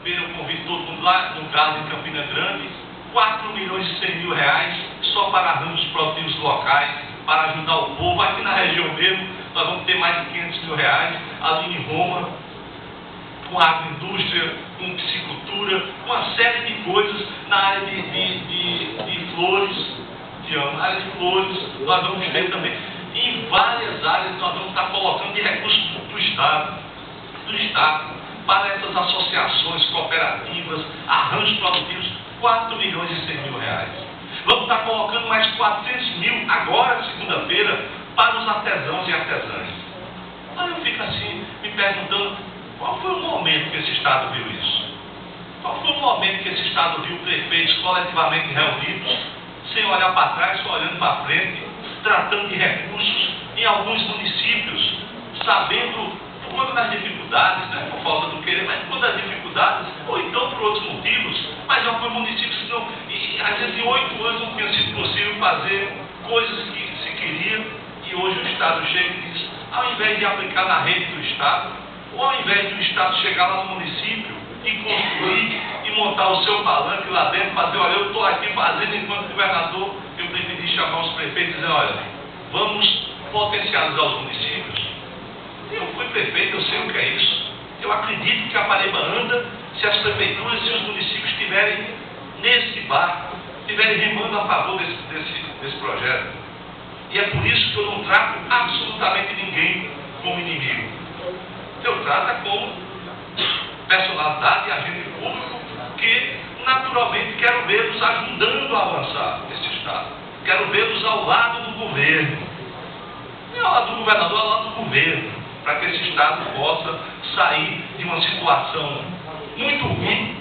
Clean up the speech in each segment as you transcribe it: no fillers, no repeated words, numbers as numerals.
feira eu convido todo mundo lá no Galo, em Campina Grande, 4 milhões e 100 mil reais só para arranjos produtivos locais, para ajudar o povo. Aqui na região mesmo, nós vamos ter mais de 500 mil reais, ali em Roma, com agroindústria, com piscicultura, com uma série de coisas na área de flores, na área de flores, nós vamos ter também. Em várias áreas nós vamos estar colocando de recursos do Estado, para essas associações, cooperativas, arranjos produtivos, 4 milhões e 100 mil reais. Vamos estar colocando mais 400 mil, agora, segunda-feira, para os artesãos e artesãs. Aí eu fico assim, me perguntando, qual foi o momento que esse Estado viu isso? Qual foi o momento que esse Estado viu prefeitos coletivamente reunidos, sem olhar para trás, só olhando para frente, tratando de recursos em alguns municípios, sabendo, por conta das dificuldades, né, por falta do querer, mas por conta das dificuldades, ou então por outros motivos, mas já foi municípios que não, e às vezes em 8 anos não tinha sido possível fazer coisas que se queria, e hoje o Estado chega e diz, ao invés de aplicar na rede do Estado, ou ao invés do Estado chegar lá no município e construir e montar o seu palanque lá dentro, fazer, olha, eu estou aqui fazendo enquanto governador, eu preferi chamar os prefeitos e dizer, olha, vamos potencializar os municípios. Eu fui prefeito, eu sei o que é isso. Eu acredito que a Paraíba anda se as prefeituras e os municípios estiverem nesse barco, estiverem remando a favor desse projeto. E é por isso que eu não trato absolutamente ninguém como inimigo. Eu trato como personalidade e agente público que naturalmente quero vê-los ajudando a avançar nesse Estado. Quero vê-los ao lado do governo. Não ao lado do governador, ao lado do governo, para que esse Estado possa sair de uma situação muito ruim,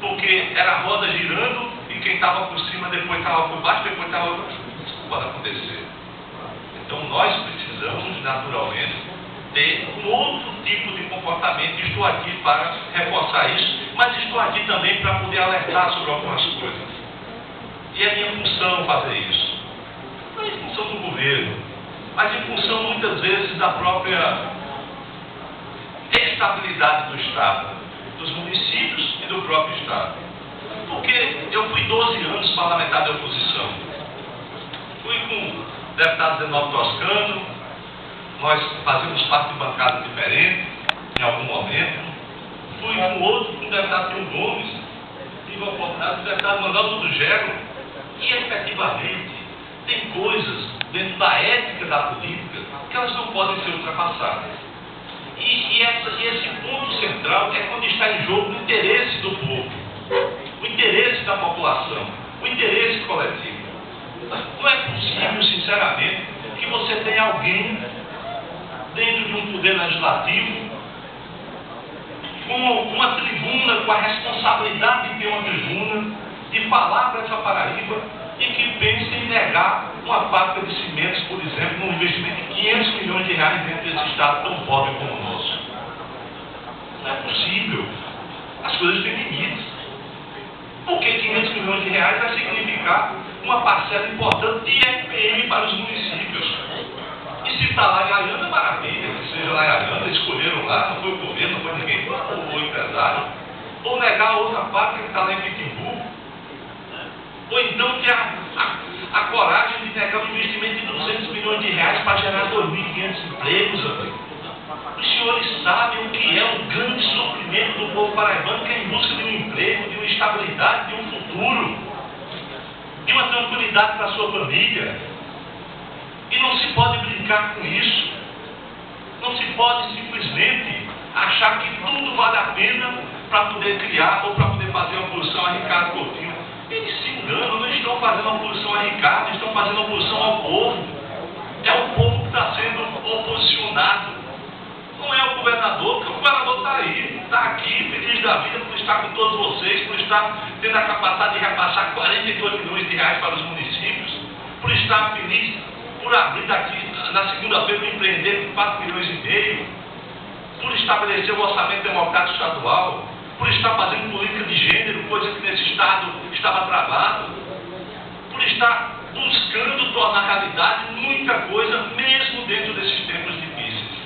porque era a roda girando e quem estava por cima depois estava por baixo, depois estava... Isso não pode acontecer. Então nós precisamos, naturalmente, ter um outro tipo de comportamento. Estou aqui para reforçar isso, mas estou aqui também para poder alertar sobre algumas coisas. E é minha função fazer isso. Não é em função do governo, mas em função muitas vezes da própria estabilidade do Estado, dos municípios e do próprio Estado. Porque eu fui 12 anos parlamentar de oposição. Fui com o deputado Zenaldo Toscano, nós fazíamos parte de bancadas diferentes, em algum momento. Fui com outro, com o deputado Pio Gomes, tive a oportunidade do deputado Manuel do Gero, e efetivamente tem coisas dentro da ética da política que elas não podem ser ultrapassadas. E esse ponto central é quando está em jogo o interesse do povo, o interesse da população, o interesse coletivo. Não é possível, sinceramente, que você tenha alguém dentro de um poder legislativo com uma tribuna, com a responsabilidade de ter uma tribuna, de falar para essa Paraíba e que pense em negar uma fábrica de cimentos, por exemplo, num investimento de 500 milhões de reais dentro desse Estado tão pobre como o nosso. Não é possível. As coisas têm limites. Porque 500 milhões de reais vai significar uma parcela importante de FPM para os municípios. E se está lá em Ayana, maravilha, que seja lá em Ayana, escolheram lá, não foi o governo, não foi ninguém, foi o empresário. Ou negar a outra fábrica que está lá em Pitimbu. Ou então ter a coragem de negar um investimento de 200 milhões de reais para gerar 2.500 empregos, amigo. Os senhores sabem o que é um grande sofrimento do povo paraibano, que é em busca de um emprego, de uma estabilidade, de um futuro, de uma tranquilidade para a sua família. E não se pode brincar com isso. Não se pode simplesmente achar que tudo vale a pena para poder criar ou para poder fazer uma oposição a Ricardo Coutinho. Eles se enganam, não estão fazendo uma oposição a Ricardo, estão fazendo uma oposição ao povo. É o povo que está sendo oposicionado. Não é o governador, porque o governador está aí, está aqui, feliz da vida por estar com todos vocês, por estar tendo a capacidade de repassar 42 milhões de reais para os municípios, por estar feliz por abrir daqui na segunda-feira um empreender com 4 milhões e meio, por estabelecer o orçamento democrático estadual, por estar fazendo política de gênero, coisa que nesse Estado estava travado, por estar buscando tornar realidade muita coisa, mesmo dentro desses tempos difíceis.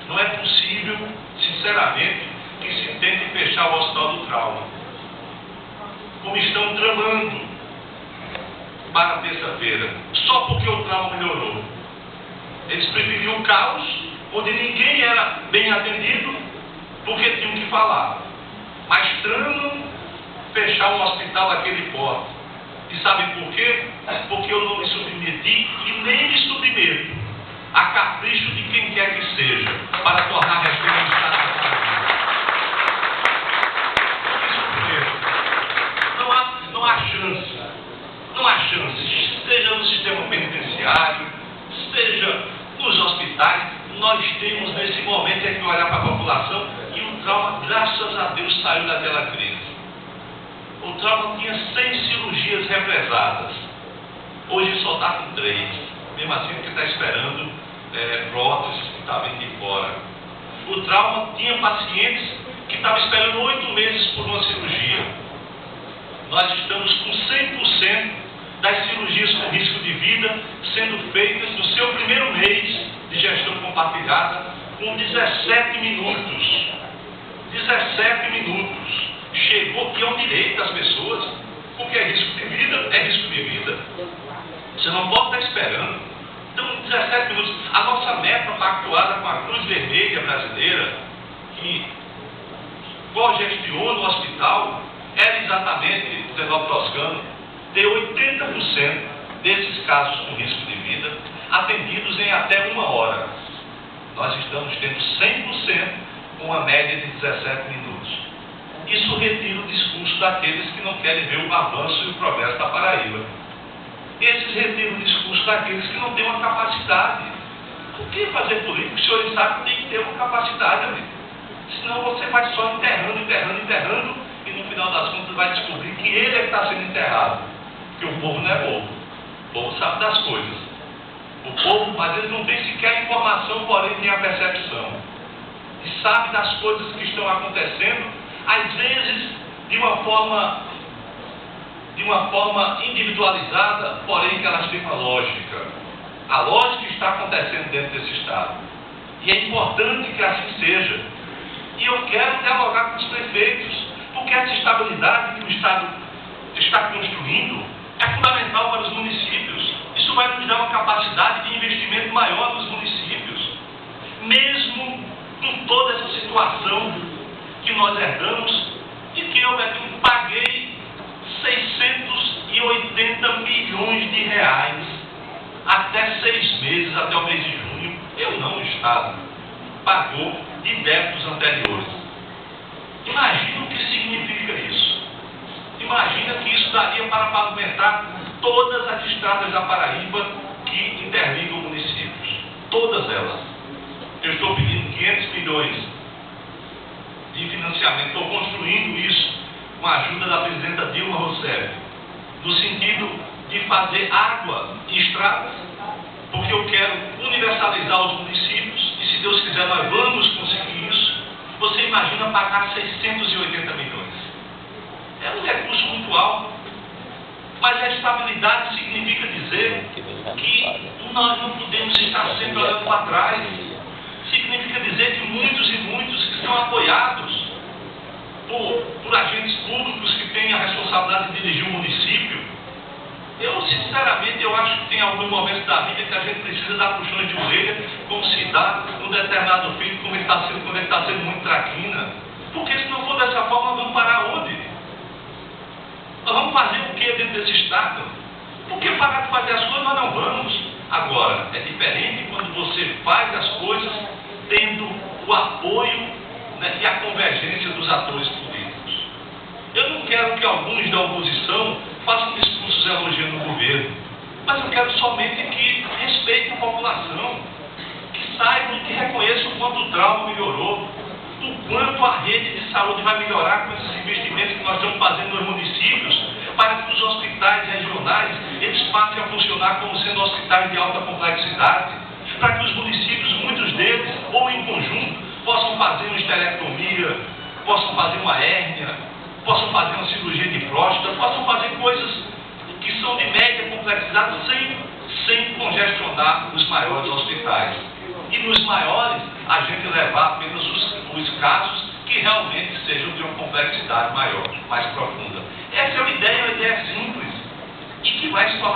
Não é possível, sinceramente, que se tenha tentem fechar o Hospital do Trauma, como estão tramando para terça-feira, só porque o trauma melhorou. Eles preferiam o caos, onde ninguém era bem atendido, porque tinham que falar. Mas tramam fechar um hospital daquele porte. E sabem por quê? Porque eu não me submeti e nem me submeto a capricho de quem quer que seja, para tornar a respeito do Estado da Paraíba. Isso primeiro. Não há chance. Não há chance. Seja no sistema penitenciário, seja nos hospitais, nós temos nesse momento que olhar para a população, e o trauma, graças a Deus, saiu daquela crise. O trauma tinha 100 cirurgias represadas. Hoje só está com 3. Mesmo assim, porque está esperando próteses que está vindo de fora. O trauma tinha pacientes que estavam esperando 8 meses por uma cirurgia. Nós estamos com 100% das cirurgias com risco de vida sendo feitas no seu primeiro mês de gestão compartilhada, com 17 minutos. 17 minutos. Chegou, que é um direito das pessoas, porque é risco de vida. Você não pode estar esperando. Então, 17 minutos. A nossa meta pactuada com a Cruz Vermelha Brasileira, que cogestiona o hospital, era exatamente, o Tenório Toscano, ter 80% desses casos com risco de vida atendidos em até 1 hora. Nós estamos tendo 100% com uma média de 17 minutos. Isso retira o discurso daqueles que não querem ver o avanço e o progresso da Paraíba. Esses retiram o discurso daqueles que não têm uma capacidade. Por que fazer política? Os senhores sabem que tem que ter uma capacidade, amigo. Senão você vai só enterrando, e no final das contas vai descobrir que ele é que está sendo enterrado. Porque o povo não é bobo. O povo sabe das coisas. O povo, às vezes, não tem sequer a informação, porém tem a percepção. E sabe das coisas que estão acontecendo, às vezes de uma forma individualizada, porém que elas têm uma lógica. A lógica está acontecendo dentro desse Estado. E é importante que assim seja. E eu quero dialogar com os prefeitos, porque essa estabilidade que o Estado está construindo é fundamental para os municípios. Isso vai nos dar uma capacidade de investimento maior nos municípios. Mesmo com toda essa situação que nós herdamos, e que eu, Betinho, paguei 680 milhões de reais até 6 meses, até o mês de junho. Eu não, o Estado pagou de débitos anteriores. Imagina o que significa isso. Imagina que isso daria para pavimentar todas as estradas da Paraíba que interligam municípios. Todas elas. Eu estou pedindo 500 milhões de financiamento. Estou construindo isso com a ajuda da presidenta Dilma Rousseff, no sentido de fazer água e estradas, porque eu quero universalizar os municípios, e se Deus quiser nós vamos conseguir isso. Você imagina pagar 680 milhões. É um recurso muito alto, mas a estabilidade significa dizer que nós não podemos estar sempre olhando para trás. Significa dizer que muitos e muitos que são apoiados por agentes públicos que têm a responsabilidade de dirigir o município. Eu, sinceramente, eu acho que tem alguns momentos da vida que a gente precisa dar puxões de orelha, como se dá um determinado filho, como ele está sendo, quando ele está sendo muito traquina. Porque se não for dessa forma, nós vamos parar onde? Nós vamos fazer o que dentro desse Estado? Por que parar de fazer as coisas? Nós não vamos. Agora, é diferente quando você faz as coisas tendo o apoio, né, e a convergência dos atores políticos. Eu não quero que alguns da oposição façam discursos elogiando o governo, mas eu quero somente que respeitem a população, que saibam e que reconheçam o quanto o trauma melhorou, o quanto a rede de saúde vai melhorar com esses investimentos que nós estamos fazendo nos municípios, para que os hospitais regionais eles passem a funcionar como sendo hospitais de alta complexidade, para que os municípios, muitos deles, ou em conjunto, possam fazer uma esterectomia, possam fazer uma hérnia, possam fazer uma cirurgia de próstata, possam fazer coisas que são de média complexidade sem congestionar os maiores hospitais. E nos maiores, a gente levar apenas os casos que realmente sejam de uma complexidade maior, mais profunda. Essa é uma ideia simples, e que vai se tornar